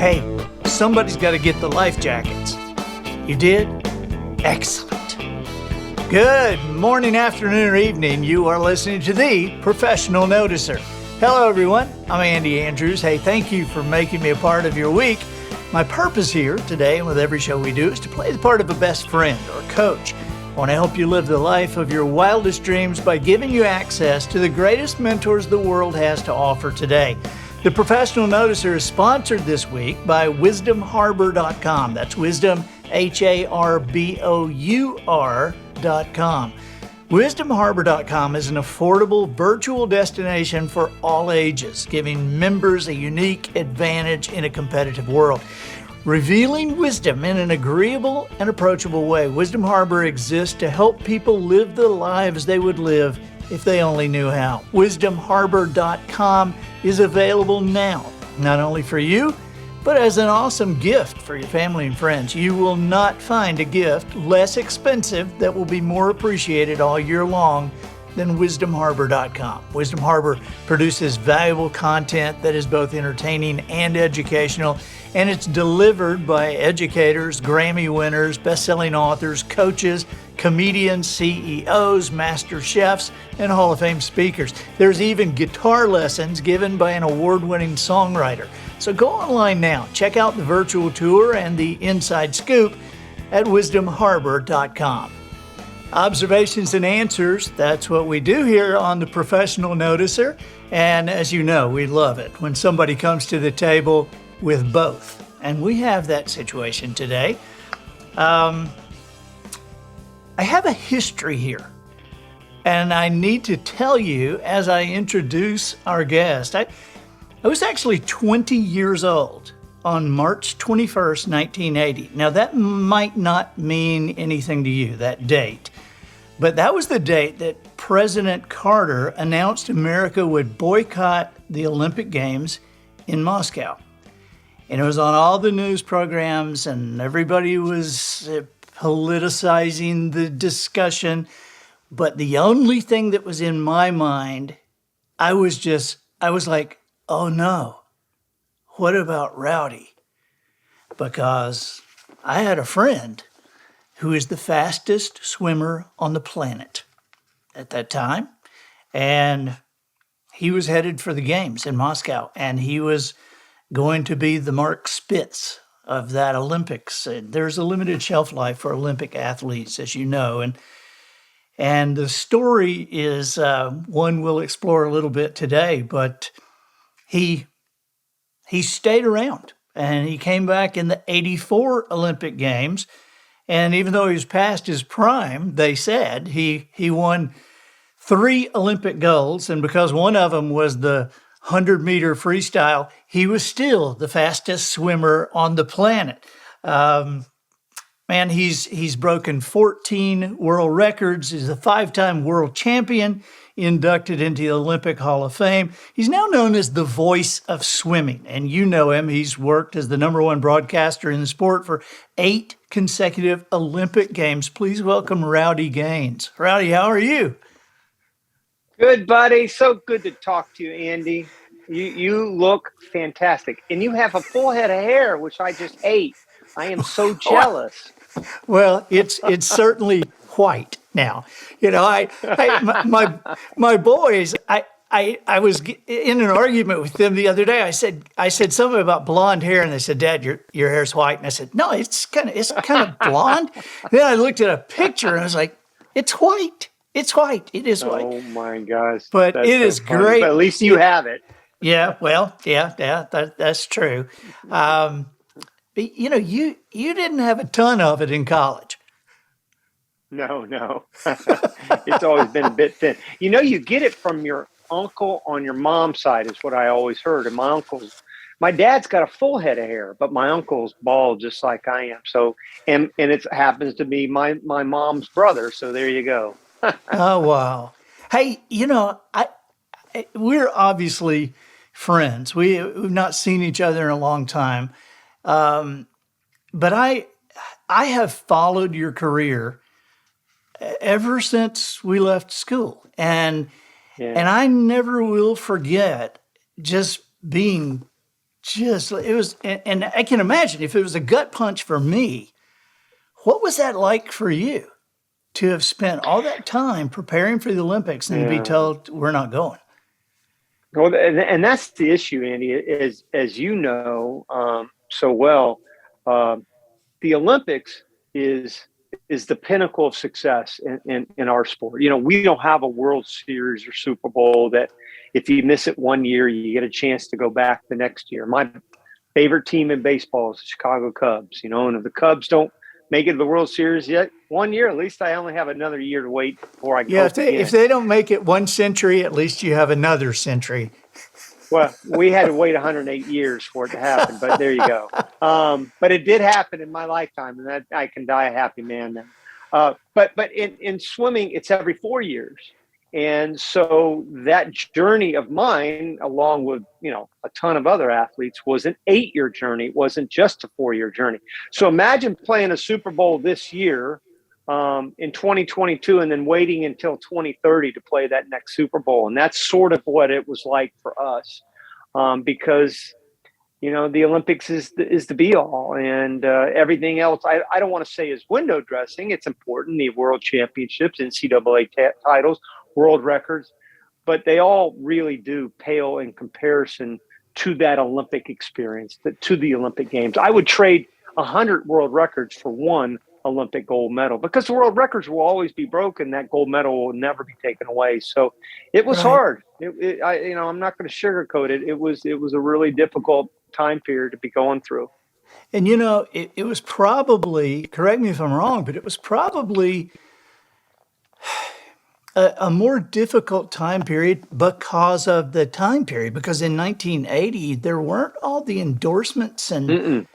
Hey, somebody's got to get the life jackets. You did? Excellent. Good morning, afternoon, or evening. You are listening to the Professional Noticer. Hello, everyone. I'm Andy Andrews. Hey, thank you for making me a part of your week. My purpose here today and with every show we do is to play the part of a best friend or coach. I want to help you live the life of your wildest dreams by giving you access to the greatest mentors the world has to offer today. The Professional Noticer is sponsored this week by wisdomharbor.com. That's wisdom, HARBOUR.com. Wisdomharbor.com is an affordable virtual destination for all ages, giving members a unique advantage in a competitive world. Revealing wisdom in an agreeable and approachable way, Wisdom Harbor exists to help people live the lives they would live if they only knew how. Wisdomharbor.com is available now, not only for you, but as an awesome gift for your family and friends. You will not find a gift less expensive that will be more appreciated all year long than wisdomharbor.com. Wisdom Harbor produces valuable content that is both entertaining and educational, and it's delivered by educators, Grammy winners, best-selling authors, coaches, comedians, CEOs, master chefs, and Hall of Fame speakers. There's even guitar lessons given by an award-winning songwriter. So go online now, check out the virtual tour and the inside scoop at wisdomharbor.com. Observations and answers, that's what we do here on the Professional Noticer. And as you know, we love it when somebody comes to the table with both. And we have that situation today. I have a history here. And I need to tell you as I introduce our guest, I was actually 20 years old on March 21st, 1980. Now, that might not mean anything to you, that date, but that was the date that President Carter announced America would boycott the Olympic Games in Moscow. And it was on all the news programs, and everybody was politicizing the discussion. But the only thing that was in my mind, I was like, oh no, what about Rowdy? Because I had a friend who is the fastest swimmer on the planet at that time. And he was headed for the games in Moscow. And he was going to be the Mark Spitz of that Olympics. And there's a limited shelf life for Olympic athletes, as you know. And the story is one we'll explore a little bit today, but he stayed around, and he came back in the 84 Olympic Games. And even though he was past his prime, they said he won 3 Olympic golds. And because one of them was the 100-meter freestyle, he was still the fastest swimmer on the planet. Man, he's broken 14 world records. He's a 5-time world champion, inducted into the Olympic Hall of Fame. He's now known as the voice of swimming, and you know him. He's worked as the #1 broadcaster in the sport for 8 consecutive Olympic Games. Please welcome Rowdy Gaines. Rowdy, how are you? Good, buddy. So good to talk to you, Andy. You look fantastic, and you have a full head of hair, which I just ate. I am so jealous. Well, it's certainly white now. You know, my boys. I was in an argument with them the other day. I said something about blonde hair, and they said, "Dad, your hair's white." And I said, "No, it's kind of blonde." Then I looked at a picture, and I was like, "It's white. It's white. It is white." Oh my gosh! But it is great. But at least you have it. Yeah. Well. Yeah. That's true. But, you know, you didn't have a ton of it in college. No. It's always been a bit thin. You know, you get it from your uncle on your mom's side is what I always heard. And my dad's got a full head of hair, but my uncle's bald just like I am. So, and it happens to be my mom's brother. So there you go. Oh, wow. Hey, you know, we're obviously friends. We've not seen each other in a long time. But I have followed your career ever since we left school. And I never will forget just being just, it was, and I can imagine if it was a gut punch for me, what was that like for you to have spent all that time preparing for the Olympics and to be Yeah. told we're not going? Well, and that's the issue, Andy, is as you know so well, uh, the Olympics is is the pinnacle of success in our sport. You know, we don't have a World Series or Super Bowl that if you miss it one year, you get a chance to go back the next year. My favorite team in baseball is the Chicago Cubs, you know, and if the Cubs don't make it to the World Series yet one year, at least I only have another year to wait before I can Yeah, hope if again. they don't make it one century, at least you have another century. Well, we had to wait 108 years for it to happen, but there you go. But it did happen in my lifetime, and that I can die a happy man now. But in swimming, it's every 4 years, and so that journey of mine, along with a ton of other athletes, was an 8-year journey. It wasn't just a 4-year journey. So imagine playing a Super Bowl this year in 2022 and then waiting until 2030 to play that next Super Bowl. And that's sort of what it was like for us because, the Olympics is the be all, and everything else. I don't want to say is window dressing. It's important. The world championships, NCAA titles, world records, but they all really do pale in comparison to that Olympic experience, to the Olympic Games. I would trade 100 world records for one Olympic gold medal because the world records will always be broken. That gold medal will never be taken away. So it was Right. hard. I'm not going to sugarcoat it. It was a really difficult time period to be going through. And it was probably, correct me if I'm wrong, but it was probably a more difficult time period because of the time period. Because in 1980, there weren't all the endorsements and Mm-mm.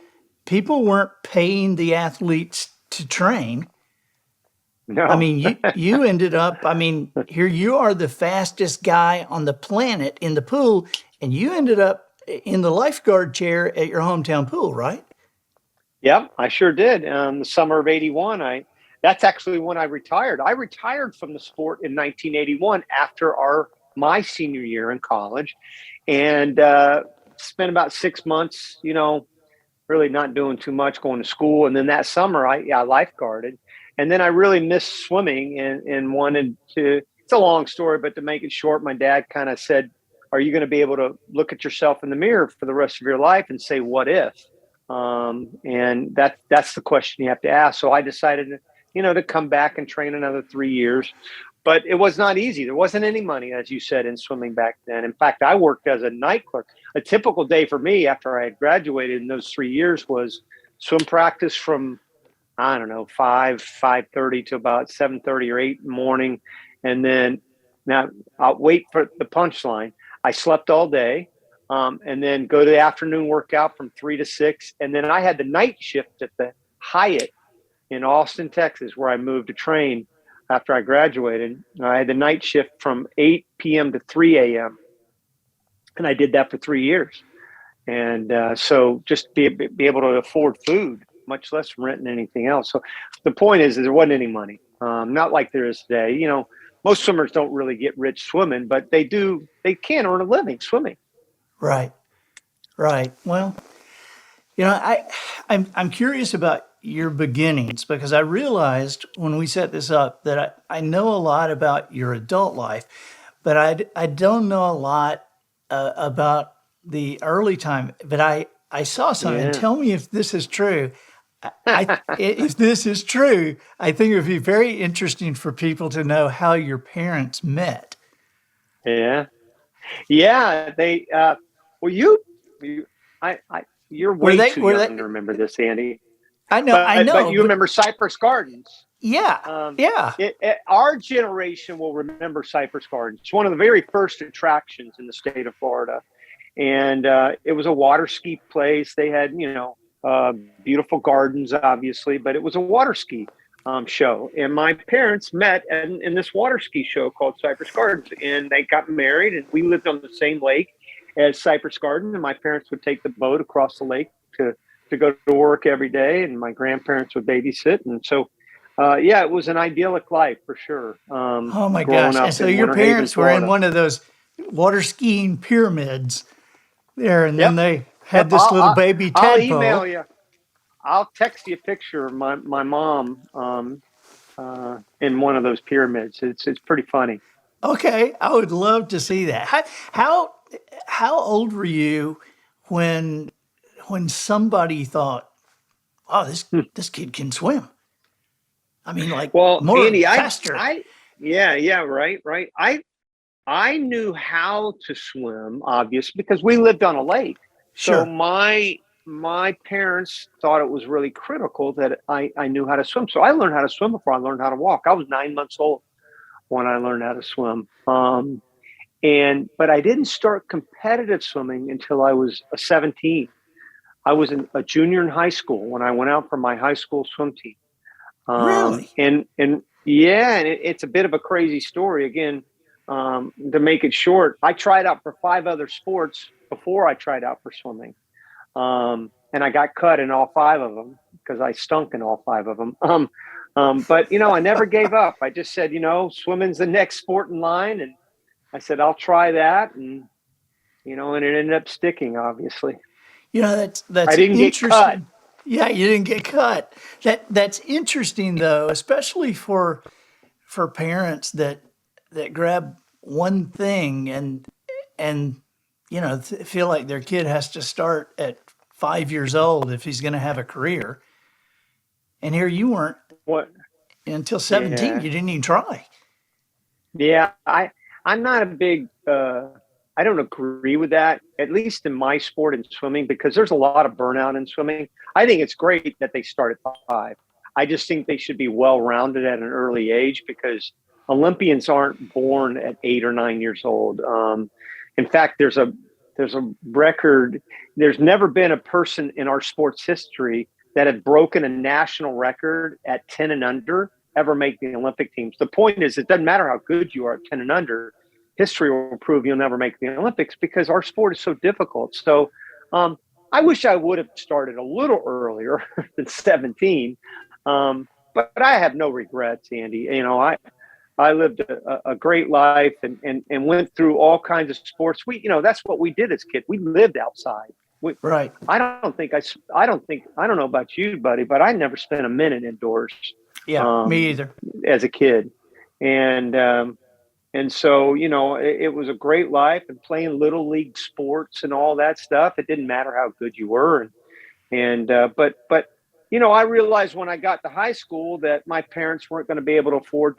people weren't paying the athletes to train. I No. mean, you ended up, I mean, here you are the fastest guy on the planet in the pool, and you ended up in the lifeguard chair at your hometown pool, right? Yep, I sure did. The summer of '81, that's actually when I retired. I retired from the sport in 1981 after my senior year in college, and spent about 6 months, really not doing too much, going to school. And then that summer, I lifeguarded, and then I really missed swimming and wanted to. It's a long story, but to make it short, my dad kind of said, "Are you going to be able to look at yourself in the mirror for the rest of your life and say what if?" And that's the question you have to ask. So I decided, to come back and train another 3 years, but it was not easy. There wasn't any money, as you said, in swimming back then. In fact, I worked as a night clerk. A typical day for me after I had graduated in those 3 years was swim practice from, I don't know, 5:30 to about 7:30 or 8 in the morning. And then now I'll wait for the punchline. I slept all day. And then go to the afternoon workout from 3 to 6. And then I had the night shift at the Hyatt in Austin, Texas, where I moved to train after I graduated. I had the night shift from 8 p.m. to 3 a.m. And I did that for 3 years. And so just be able to afford food, much less rent and anything else. So the point is there wasn't any money, not like there is today. Most swimmers don't really get rich swimming, but they can earn a living swimming. Right, right. Well, I'm curious about your beginnings because I realized when we set this up that I know a lot about your adult life, but I don't know a lot about the early time. But I saw something. And Yeah. tell me if this is true. If this is true, I think it would be very interesting for people to know how your parents met. Yeah. Yeah, they. Well, you're Were way they? too Were young they? to remember this, Andy. I know. I But know. you But remember Cypress Gardens. yeah, Um, yeah. our generation will remember Cypress Gardens. It's one of the very first attractions in the state of Florida, and it was a water ski place. They had beautiful gardens, obviously, but it was a water ski show. And my parents met in this water ski show called Cypress Gardens, and they got married. And we lived on the same lake as Cypress Garden, and my parents would take the boat across the lake to go to work every day, and my grandparents would babysit. And so, it was an idyllic life for sure. Oh my Growing gosh. And up so in your Winter Haven, parents were in Florida. one of those water skiing pyramids there, and then Yep. they Had this little baby I'll email tadpole. you. I'll text you a picture of my mom in one of those pyramids. It's pretty funny. Okay, I would love to see that. How how old were you when somebody thought, "Oh, this kid can swim"? I mean, like Well, more Andy, faster. yeah, right. I knew how to swim, obviously, because we lived on a lake. So Sure. my parents thought it was really critical that I knew how to swim. So I learned how to swim before I learned how to walk. I was 9 months old when I learned how to swim. But I didn't start competitive swimming until I was 17. I was a junior in high school when I went out for my high school swim team. Really? And yeah, and it's a bit of a crazy story. Again, to make it short, I tried out for 5 other sports before I tried out for swimming, and I got cut in all 5 of them because I stunk in all 5 of them. But I never gave up. I just said, swimming's the next sport in line, and I said I'll try that, and it ended up sticking. Obviously, That's I didn't get cut. interesting. Yeah, you didn't get cut. That's interesting though, especially for parents that grab one thing and feel like their kid has to start at 5 years old if he's going to have a career. And here you weren't What? until 17. Yeah. You didn't even try. Yeah, I'm not a big I don't agree with that, at least in my sport in swimming, because there's a lot of burnout in swimming. I think it's great that they start at 5. I just think they should be well rounded at an early age because Olympians aren't born at 8 or 9 years old. In fact, there's a record. There's never been a person in our sports history that had broken a national record at 10 and under ever make the Olympic teams. The point is, it doesn't matter how good you are at 10 and under. History will prove you'll never make the Olympics because our sport is so difficult. So I wish I would have started a little earlier than 17. But I have no regrets, Andy. I lived a great life and went through all kinds of sports. That's what we did as kids. We lived outside. Right. I don't know about you, buddy, but I never spent a minute indoors Yeah, me um, either. as a kid. And so, it was a great life and playing little league sports and all that stuff. It didn't matter how good you were. But I realized when I got to high school that my parents weren't going to be able to afford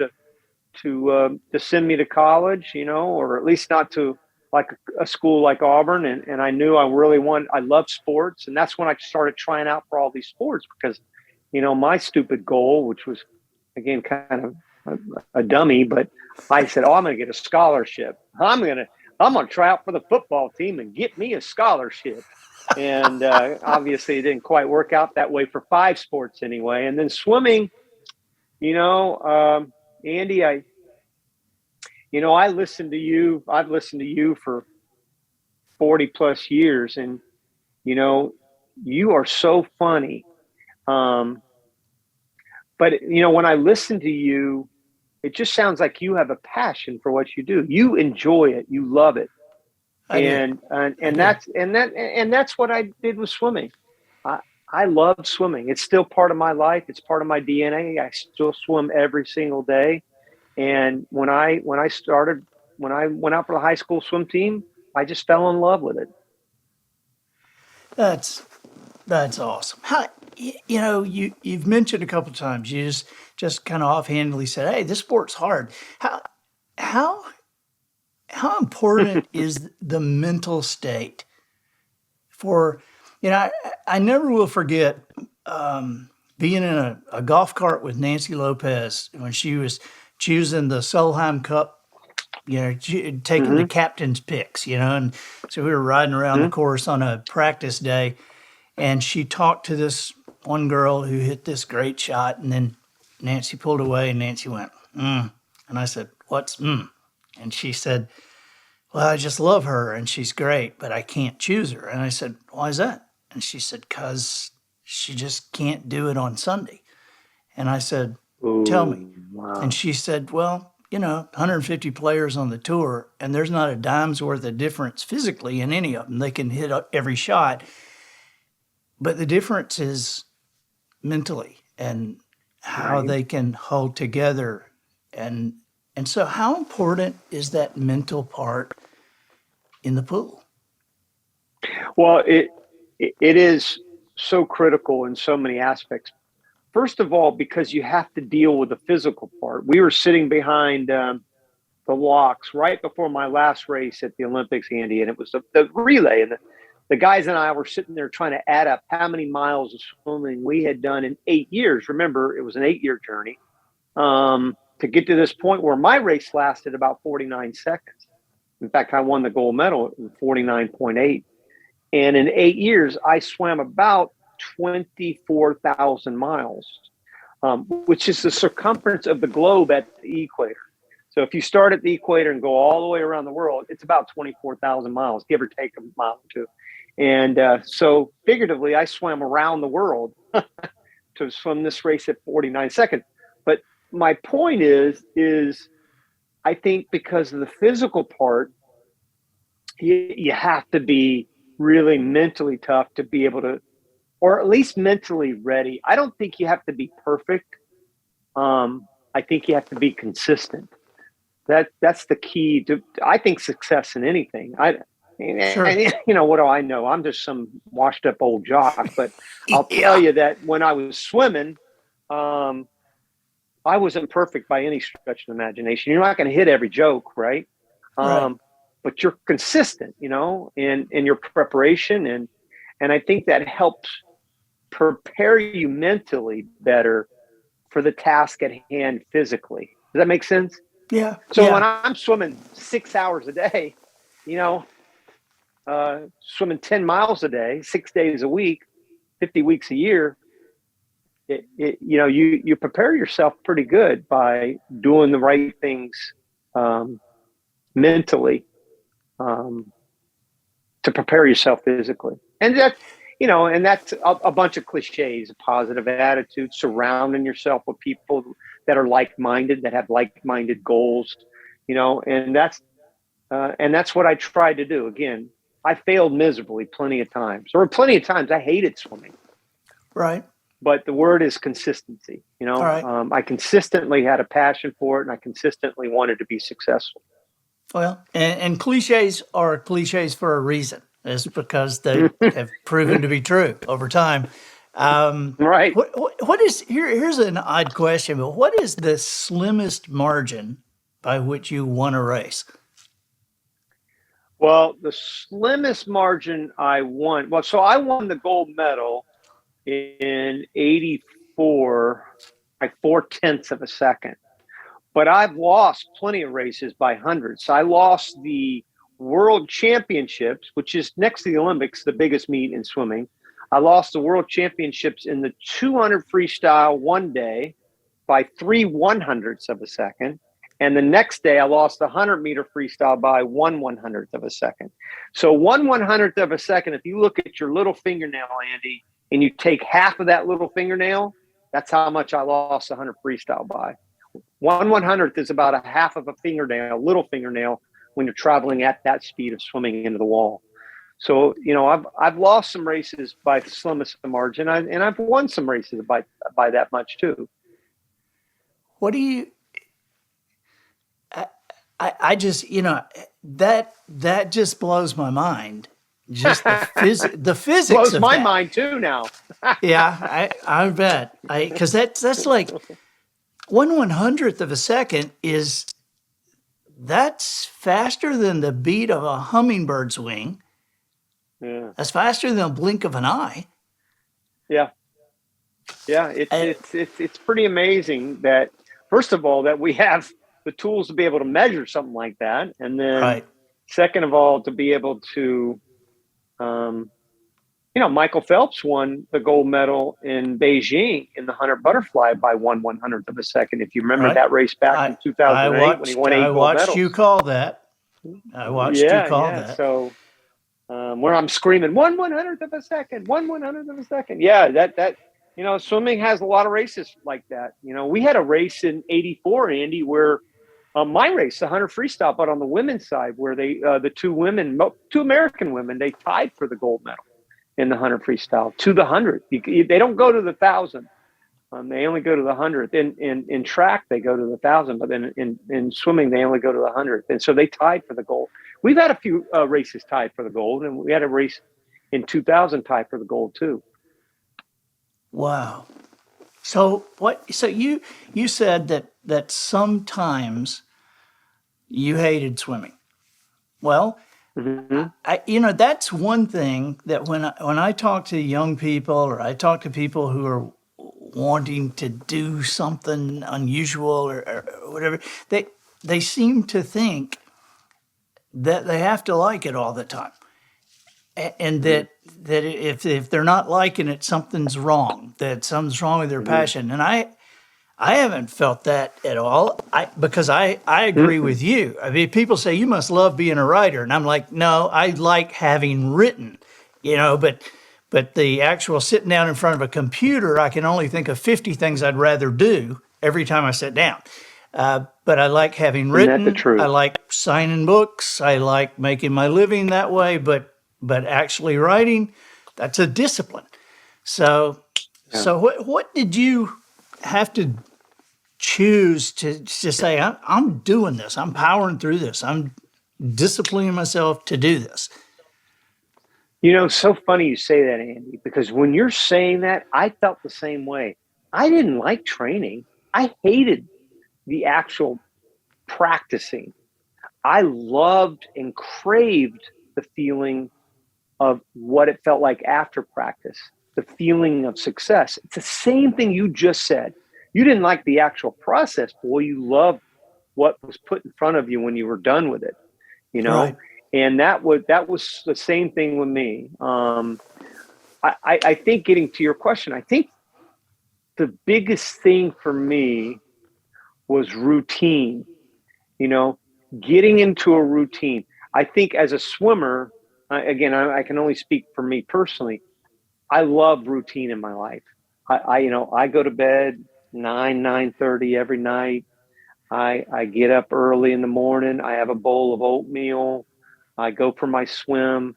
to send me to college, or at least not to like a school like Auburn. And I knew I loved sports. And that's when I started trying out for all these sports because, my stupid goal, which was, again, kind of a dummy, but I said, "Oh, I'm going to get a scholarship. I'm going to try out for the football team and get me a scholarship." And obviously, it didn't quite work out that way for 5 sports anyway. And then swimming, Andy, I listened to you. I've listened to you for 40 plus years, and you are so funny. But when I listen to you, it just sounds like you have a passion for what you do. You enjoy it. You love it. I do. I And do. that's what I did with swimming. I love swimming. It's still part of my life. It's part of my DNA. I still swim every single day. And when I went out for the high school swim team, I just fell in love with it. That's that's awesome. You've mentioned a couple of times. You just kind of offhandedly said, "Hey, this sport's hard." How how important is the mental state for I never will forget being in a golf cart with Nancy Lopez when she was choosing the Solheim Cup, taking the Hmm. captain's picks, and so we were riding around the Hmm. course on a practice day, and she talked to this one girl who hit this great shot, and then Nancy pulled away, and Nancy went, and I said, "What's?" And she said, "Well, I just love her and she's great, but I can't choose her." And I said, "Why is that?" And she said, "Because she just can't do it on Sunday." And I said, "Tell me." Ooh, And wow. she said, "Well, 150 players on the tour, and there's not a dime's worth of difference physically in any of them. They can hit every shot, but the difference is mentally and how Right. they can hold together. And so how important is that mental part in the pool? Well, it is so critical in so many aspects. First of all, because you have to deal with the physical part. We were sitting behind the locks right before my last race at the Olympics, Andy, and it was the relay. And the guys and I were sitting there trying to add up how many miles of swimming we had done in 8 years. Remember, it was an 8-year journey to get to this point where my race lasted about 49 seconds. In fact, I won the gold medal in 49.8. And in 8 years, I swam about 24,000 miles, which is the circumference of the globe at the equator. So if you start at the equator and go all the way around the world, it's about 24,000 miles, give or take a mile or two. And so figuratively, I swam around the world to swim this race at 49 seconds. But my point is I think because of the physical part, you have to be really mentally tough to be able to, or at least mentally ready. I don't think you have to be perfect. I think you have to be consistent. That's the key to, I think, success in anything. Sure. And, what do I know? I'm just some washed up old jock, but I'll tell you that when I was swimming, I wasn't perfect by any stretch of the imagination. You're not going to hit every joke, right? Right. But you're consistent, in your preparation. And I think that helps prepare you mentally better for the task at hand physically. Does that make sense? Yeah. So when I'm swimming 6 hours a day, swimming 10 miles a day, 6 days a week, 50 weeks a year, you prepare yourself pretty good by doing the right things mentally to prepare yourself physically. And that's a bunch of cliches, a positive attitude, surrounding yourself with people that are like-minded, that have like-minded goals, and that's what I tried to do. Again, I failed miserably plenty of times. There were plenty of times I hated swimming. Right. But the word is consistency. All right. I consistently had a passion for it, and I consistently wanted to be successful. Well, and cliches are cliches for a reason. It's because they have proven to be true over time. Right. What is here's an odd question, but what is the slimmest margin by which you won a race? Well, the slimmest margin I won. Well, so I won the gold medal in 84 by 0.4 of a second. But I've lost plenty of races by hundreds. So I lost the World Championships, which is next to the Olympics, the biggest meet in swimming. I lost the World Championships in the 200 freestyle one day by 3/100ths of a second. And the next day, I lost the 100-meter freestyle by 1/100th of a second. So 1/100th of a second, if you look at your little fingernail, Andy, and you take half of that little fingernail, that's how much I lost the 100 freestyle by. 1/100th is about a half of a fingernail, little fingernail, when you're traveling at that speed of swimming into the wall. So, I've lost some races by the slimmest of margin, and I've won some races by that much too. What do you? I just that just blows my mind. Just the physics blows of my that. mind too now. Yeah, I bet. Because that's like 1/100th of a second that's faster than the beat of a hummingbird's wing. Yeah. That's faster than a blink of an eye. Yeah. Yeah. It's pretty amazing that, first of all, that we have the tools to be able to measure something like that. And then Right. second of all, to be able to, Michael Phelps won the gold medal in Beijing in the 100 butterfly by 1/100th of a second. If you remember that race back in 2008 when he won 8 gold medals. I watched you call that. That. So where I'm screaming 1/100th of a second, 1/100th of a second. Yeah, that swimming has a lot of races like that. We had a race in 84, Andy, where my race, the 100 freestyle, but on the women's side, where the two American women, they tied for the gold medal in the 100 freestyle to the 100. They don't go to the 1,000. They only go to the 100. In track, they go to the 1,000, but then in swimming, they only go to the 100. And so they tied for the gold. We've had a few races tied for the gold, and we had a race in 2000 tied for the gold too. Wow. So you said that sometimes you hated swimming. Well, that's one thing that when I talk to young people, or I talk to people who are wanting to do something unusual or whatever, they seem to think that they have to like it all the time, and that if they're not liking it, something's wrong. That something's wrong with their passion. And I haven't felt that at all. Because I agree with you. I mean, people say you must love being a writer, and I'm like, no, I like having written, but the actual sitting down in front of a computer, I can only think of 50 things I'd rather do every time I sit down. But I like having written. Isn't that the truth? I like signing books. I like making my living that way. But actually writing, that's a discipline. So what did you have to choose to say, I'm doing this. I'm powering through this. I'm disciplining myself to do this. So funny you say that, Andy, because when you're saying that, I felt the same way. I didn't like training. I hated the actual practicing. I loved and craved the feeling of what it felt like after practice, the feeling of success. It's the same thing you just said. You didn't like the actual process, boy. You loved what was put in front of you when you were done with it, Right. And that was the same thing with me. I think, getting to your question, I think the biggest thing for me was routine, getting into a routine. I think as a swimmer, again, I can only speak for me personally. I love routine in my life. I go to bed 9:30 every night. I get up early in the morning. I have a bowl of oatmeal. I go for my swim.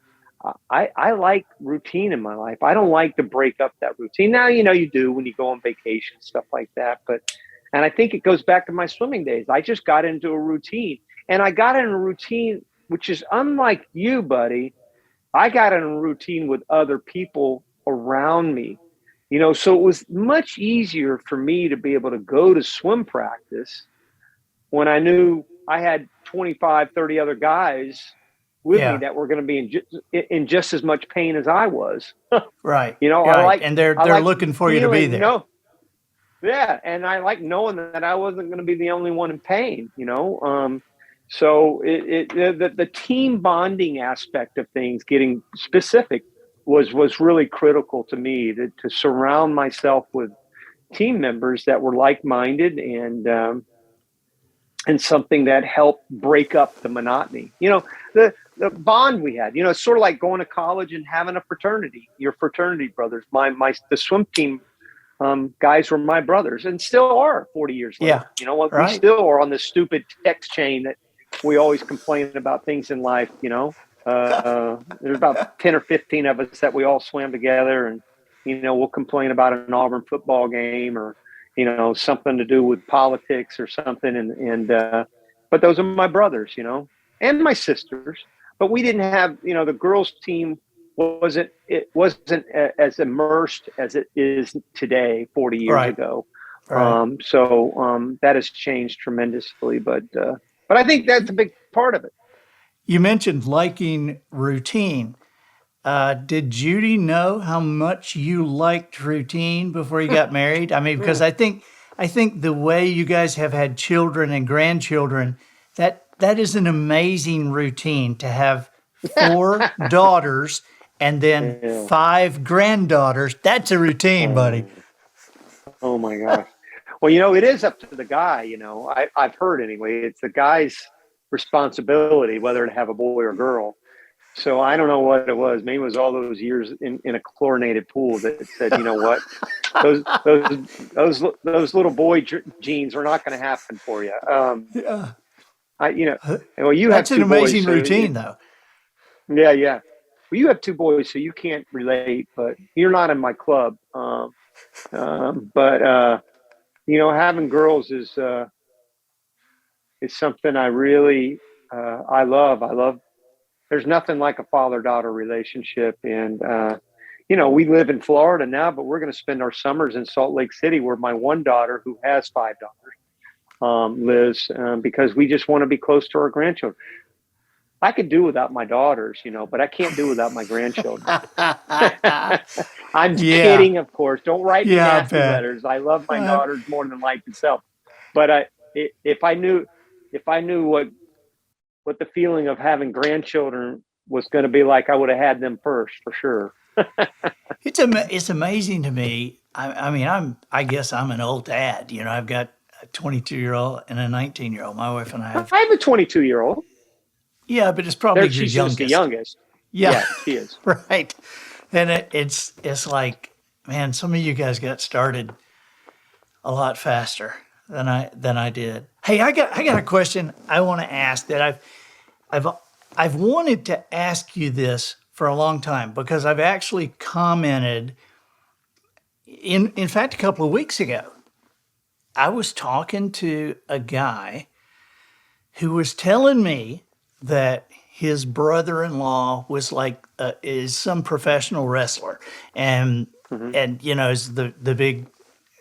I like routine in my life. I don't like to break up that routine. Now, you do when you go on vacation, stuff like that. And I think it goes back to my swimming days. I just got into a routine, and I got in a routine, which is unlike you, buddy. I got in a routine with other people around me, so it was much easier for me to be able to go to swim practice when I knew I had 25, 30 other guys with me that were going to be in just as much pain as I was. Right. Right. And they're looking for you to be there. Yeah. And I like knowing that I wasn't going to be the only one in pain, so the team bonding aspect of things, getting specific, was really critical to me, to surround myself with team members that were like-minded and something that helped break up the monotony. The bond we had, it's sort of like going to college and having a fraternity, your fraternity brothers. The swim team guys were my brothers, and still are 40 years later. Yeah. You know what? Right. We still are on this stupid text chain that we always complain about things in life. There's about 10 or 15 of us that we all swam together, and we'll complain about an Auburn football game, or something to do with politics or something. But those are my brothers, and my sisters. But we didn't have, the girls' team wasn't as immersed as it is today, 40 years ago. Right. So that has changed tremendously. But I think that's a big part of it. You mentioned liking routine. Did Judy know how much you liked routine before you got married? I mean, because I think the way you guys have had children and grandchildren, that is an amazing routine to have 4 daughters and then 5 granddaughters. That's a routine, buddy. Oh my gosh. Well, it is up to the guy. I've heard anyway. It's the guy's responsibility whether to have a boy or girl. So I don't know what it was. Maybe it was all those years in a chlorinated pool that said, you know what, those little boy genes are not going to happen for you. Yeah. Well, you have That's an two boys, amazing so routine, though. yeah. Well, you have two boys, so you can't relate, but you're not in my club. But having girls is something I really I love. I love. There's nothing like a father-daughter relationship, and we live in Florida now, but we're going to spend our summers in Salt Lake City, where my one daughter, who has five daughters, lives, because we just want to be close to our grandchildren. I could do without my daughters, but I can't do without my grandchildren. I'm Yeah. kidding, of course. Don't write me Yeah, I nasty bet. letters. I love my Uh, daughters more than life itself. But if I knew what the feeling of having grandchildren was going to be like, I would have had them first for sure. it's amazing to me. I mean, I guess I'm an old dad. I've got a 22-year-old and a 19-year-old. My wife and I have. I have a 22-year-old. Yeah, but it's probably your She's just the youngest. youngest. Yeah, Yeah, she is. right. And it's like, man, some of you guys got started a lot faster than I did. Hey, I got a question I want to ask that I've I've wanted to ask you this for a long time, because I've actually commented. In fact, a couple of weeks ago, I was talking to a guy who was telling me that his brother-in-law was like is some professional wrestler, and Hmm. is the big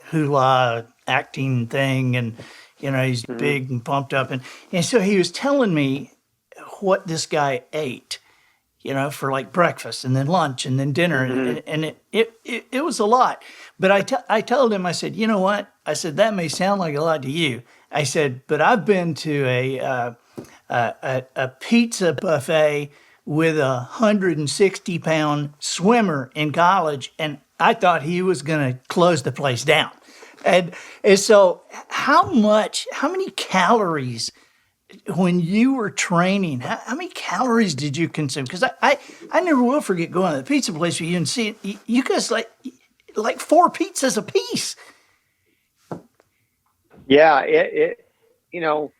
hula acting thing, and he's Hmm. big and pumped up, and so he was telling me what this guy ate, for like breakfast and then lunch and then dinner. Hmm. And it was a lot. But I told him, I said, you know what? I said, that may sound like a lot to you. I said, but I've been to a pizza buffet with a 160-pound swimmer in college, and I thought he was going to close the place down. And so how many calories when you were training, how many calories did you consume? Because I never will forget going to the pizza place with you and seeing you guys like four pizzas a piece. Yeah, you know,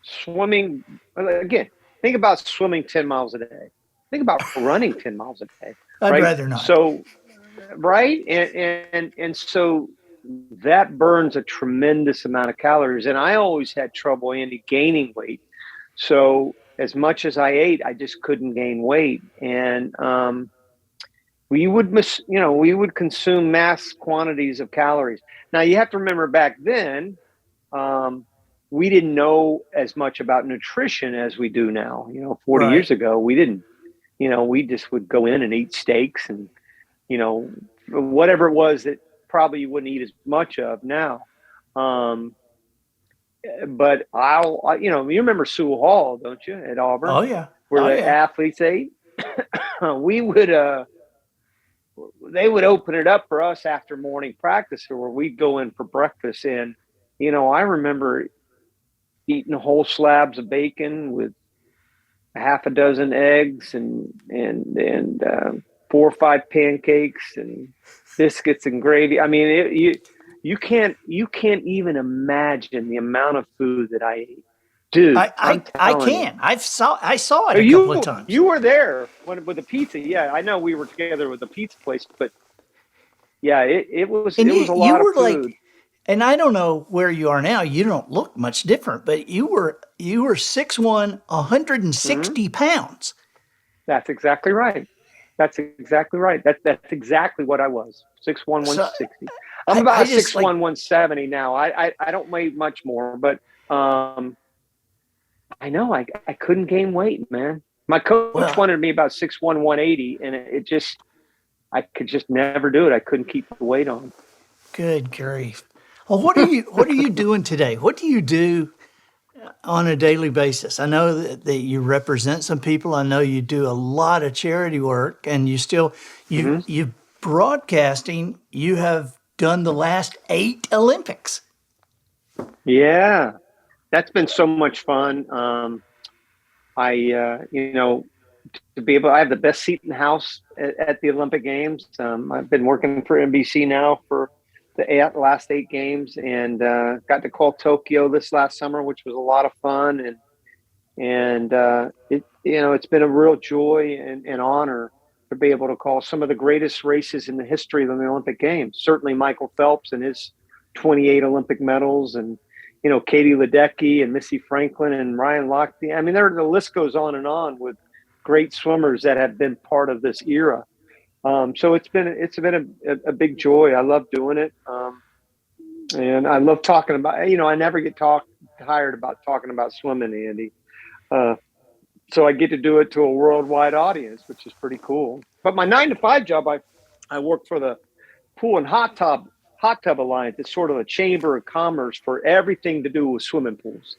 swimming again. Think about swimming 10 miles a day. Think about running 10 miles a day, I'd right? rather not. So, right, and so that burns a tremendous amount of calories. And I always had trouble, Andy, gaining weight. So as much as I ate, I just couldn't gain weight. And we would consume mass quantities of calories. Now you have to remember back then, um, we didn't know as much about nutrition as we do now. 40 Right. years ago, we didn't. We just would go in and eat steaks and whatever it was that probably you wouldn't eat as much of now. Um, but you remember Sewell Hall, don't you, at Oh Auburn, yeah. where Oh the yeah. athletes ate? we would They would open it up for us after morning practice, where we'd go in for breakfast. And I remember eating whole slabs of bacon with a half a dozen eggs and 4 or 5 pancakes and biscuits and gravy. I mean, you can't even imagine the amount of food that I ate, dude. I'm I telling you. can. I saw it Oh, a couple of times. you were there with the pizza. Yeah, I know we were together with the pizza place, but yeah, it was And it was a you lot of were food. like, and I don't know where you are now. You don't look much different, but you were 6'1", Hmm. 160 pounds. That's exactly right. That's exactly right. That's exactly what I was. 6'1", So 160. I'm I about just like, 6'1", 170 now. I don't weigh much more, but I know I couldn't gain weight, man. My coach well, wanted me about 6'1", 180, and it just I could just never do it. I couldn't keep the weight on. good grief. Well, what are you doing today? What do you do on a daily basis? I know that you represent some people. I know you do a lot of charity work, and Hmm. you broadcasting. You have done the last 8 Olympics. Yeah, that's been so much fun. To be able, I have the best seat in the house at the Olympic Games. I've been working for NBC now for the last 8 games, and got to call Tokyo this last summer, which was a lot of fun. And it's been a real joy and honor to be able to call some of the greatest races in the history of the Olympic Games. Certainly Michael Phelps and his 28 Olympic medals, and Katie Ledecky and Missy Franklin and Ryan Lochte. I mean, the list goes on with great swimmers that have been part of this era. So it's been a big joy. I love doing it, and I love talking about. I never get tired about talking about swimming, Andy. So I get to do it to a worldwide audience, which is pretty cool. But my 9 to 5 job, I work for the Pool and Hot Tub Alliance. It's sort of a chamber of commerce for everything to do with swimming pools.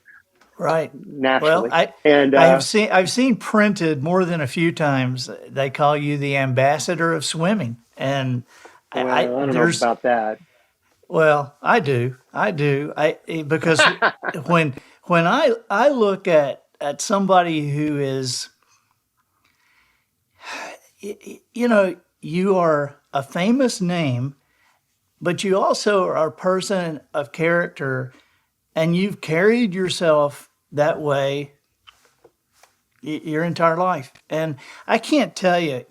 Right. Naturally. Well, I've seen printed more than a few times. They call you the ambassador of swimming, and I don't know about that. Well, I do. Because when I look at somebody who is, you are a famous name, but you also are a person of character, and you've carried yourself that way your entire life. And I can't tell you,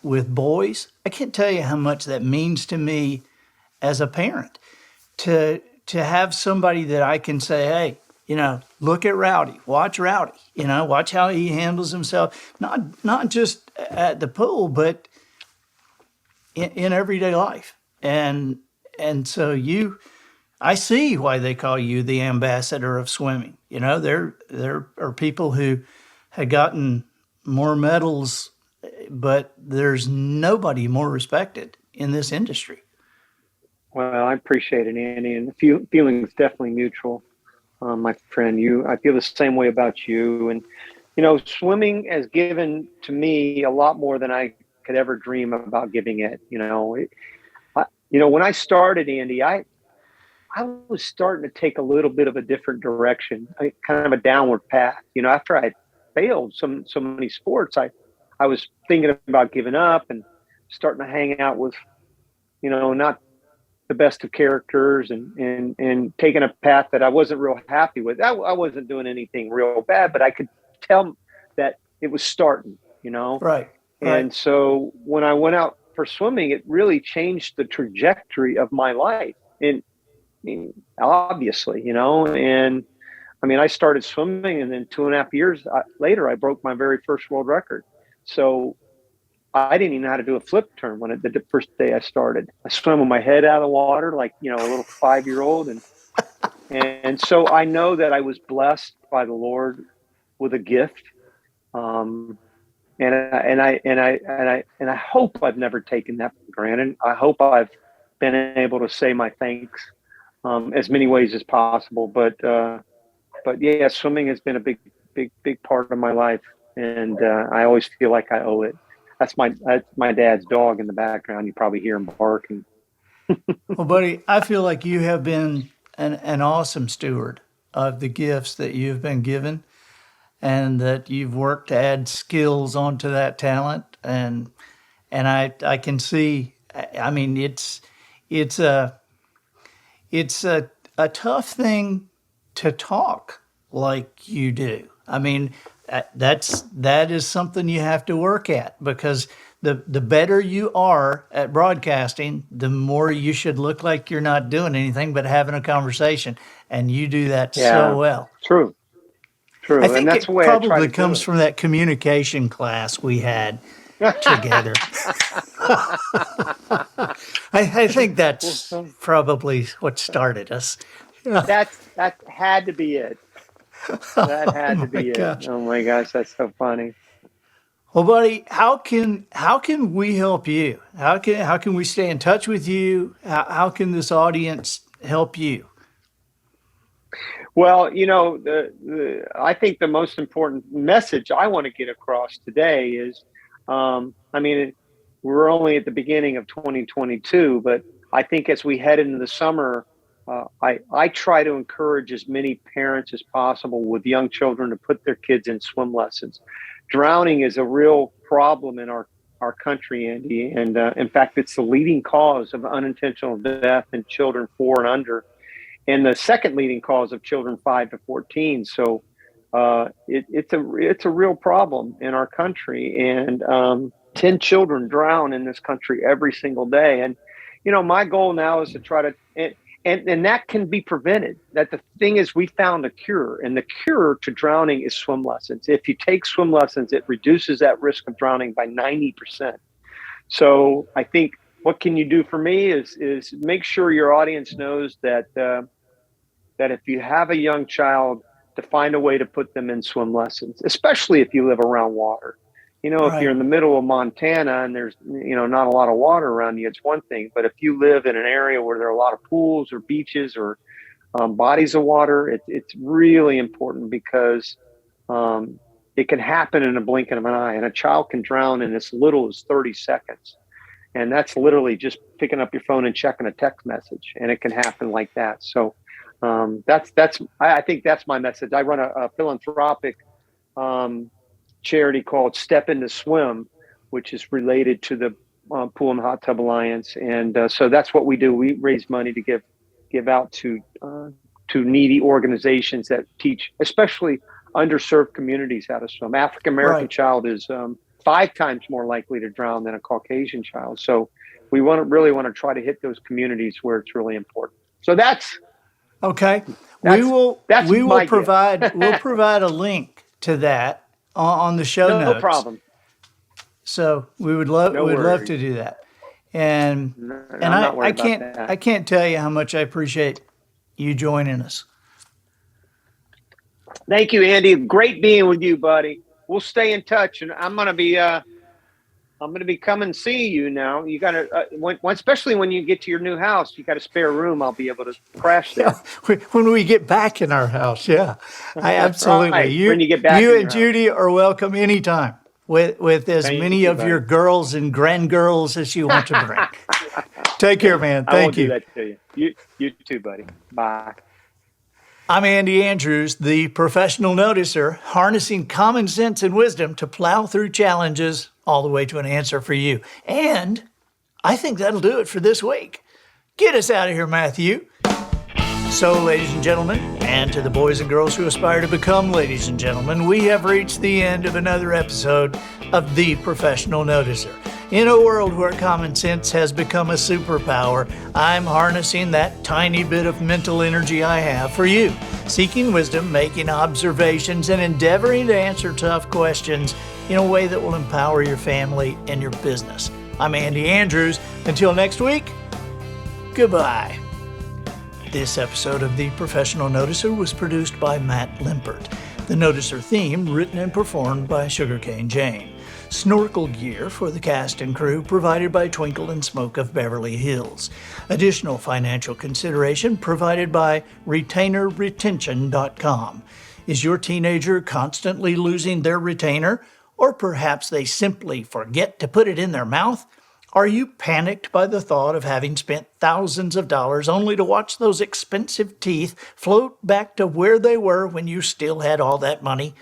with boys, I can't tell you how much that means to me as a parent to have somebody that I can say, hey, look at Rowdy, watch Rowdy, watch how he handles himself, not just at the pool, but in everyday life. And so I see why they call you the ambassador of swimming. There are people who had gotten more medals, but there's nobody more respected in this industry. Well, I appreciate it, Andy, and the feeling is definitely mutual, my friend. I feel the same way about you. And swimming has given to me a lot more than I could ever dream about giving it. When I started, Andy, I was starting to take a little bit of a different direction, kind of a downward path. After I failed so many sports, I was thinking about giving up and starting to hang out with, not the best of characters, and taking a path that I wasn't real happy with. I wasn't doing anything real bad, but I could tell that it was starting, Right. And so when I went out for swimming, it really changed the trajectory of my life. And obviously, and I mean, I started swimming, and then 2.5 years later, I broke my very first world record. So I didn't even know how to do a flip turn the first day I started. I swam with my head out of the water, like, a little 5-year-old. And so I know that I was blessed by the Lord with a gift. And I hope I've never taken that for granted. I hope I've been able to say my thanks as many ways as possible. But yeah, swimming has been a big part of my life, and I always feel like I owe it. That's my dad's dog in the background. You probably hear him barking. Well, buddy, I feel like you have been an awesome steward of the gifts that you've been given, and that you've worked to add skills onto that talent. And I can see, I mean, it's a tough thing to talk like you do. I mean, that is something you have to work at, because the better you are at broadcasting, the more you should look like you're not doing anything but having a conversation, and you do that so well. True. I think and that's it the way probably I comes from that communication class we had together. I think that's probably what started us. That had to be it. That had to be gosh. it. Oh my gosh, that's so funny. Well, buddy, how can we help you? How can we stay in touch with you? How can this audience help you? Well, I think the most important message I want to get across today is, we're only at the beginning of 2022, but I think as we head into the summer, I try to encourage as many parents as possible with young children to put their kids in swim lessons. Drowning is a real problem in our country, Andy. And in fact, it's the leading cause of unintentional death in children 4 and under, and the second leading cause of children 5 to 14. So it's a real problem in our country. And 10 children drown in this country every single day. And, my goal now is to try to, and that can be prevented. That the thing is, we found a cure, and the cure to drowning is swim lessons. If you take swim lessons, it reduces that risk of drowning by 90%. So I think what can you do for me is make sure your audience knows that that if you have a young child, to find a way to put them in swim lessons, especially if you live around water. If you're in the middle of Montana and there's, not a lot of water around you, it's one thing. But if you live in an area where there are a lot of pools or beaches or bodies of water, it's really important, because it can happen in a blink of an eye. And a child can drown in as little as 30 seconds. And that's literally just picking up your phone and checking a text message. And it can happen like that. So I think that's my message. I run a philanthropic charity called Step Into Swim, which is related to the Pool and Hot Tub Alliance. And so that's what we do. We raise money to give out to needy organizations that teach, especially underserved communities, how to swim. African American child is 5 times more likely to drown than a Caucasian child. So we really want to try to hit those communities where it's really important. So that's okay. We will provide we'll provide a link to that on the show notes. No problem. So we would love to do that. And I can't tell you how much I appreciate you joining us. Thank you, Andy. Great being with you, buddy. We'll stay in touch, and I'm gonna be coming to see you now. You gotta, especially when you get to your new house, you got a spare room. I'll be able to crash there. Yeah, when we get back in our house, yeah, I absolutely. Right. When you get back, you and Judy are welcome anytime with as many of your girls and grandgirls as you want to bring. Take care, man. Thank you. I won't do that to you. You too, buddy. Bye. I'm Andy Andrews, the professional noticer, harnessing common sense and wisdom to plow through challenges all the way to an answer for you. And I think that'll do it for this week. Get us out of here, Matthew. So, ladies and gentlemen, and to the boys and girls who aspire to become ladies and gentlemen, we have reached the end of another episode of The Professional Noticer. In a world where common sense has become a superpower, I'm harnessing that tiny bit of mental energy I have for you, seeking wisdom, making observations, and endeavoring to answer tough questions in a way that will empower your family and your business. I'm Andy Andrews. Until next week, goodbye. This episode of The Professional Noticer was produced by Matt Limpert. The Noticer theme written and performed by Sugarcane Jane. Snorkel gear for the cast and crew provided by Twinkle and Smoke of Beverly Hills. Additional financial consideration provided by retainerretention.com. Is your teenager constantly losing their retainer? Or perhaps they simply forget to put it in their mouth? Are you panicked by the thought of having spent thousands of dollars only to watch those expensive teeth float back to where they were when you still had all that money?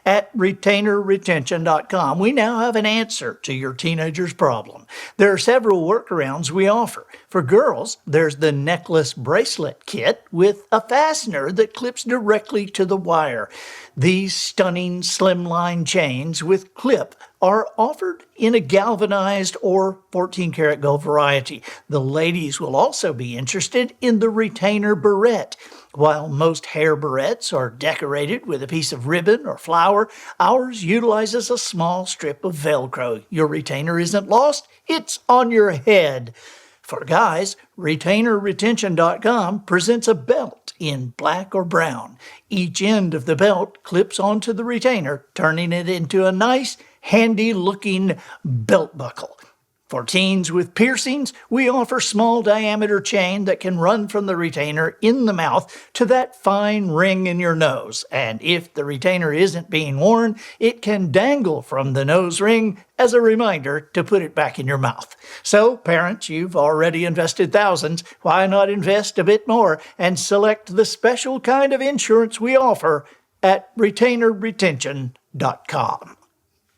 At retainerretention.com, we now have an answer to your teenager's problem. There are several workarounds we offer. For girls, there's the necklace bracelet kit with a fastener that clips directly to the wire. These stunning slimline chains with clip are offered in a galvanized or 14-karat gold variety. The ladies will also be interested in the retainer barrette. While most hair barrettes are decorated with a piece of ribbon or flower, ours utilizes a small strip of Velcro. Your retainer isn't lost, it's on your head. For guys, retainerretention.com presents a belt in black or brown. Each end of the belt clips onto the retainer, turning it into a nice, handy-looking belt buckle. For teens with piercings, we offer small diameter chain that can run from the retainer in the mouth to that fine ring in your nose. And if the retainer isn't being worn, it can dangle from the nose ring as a reminder to put it back in your mouth. So, parents, you've already invested thousands. Why not invest a bit more and select the special kind of insurance we offer at retainerretention.com.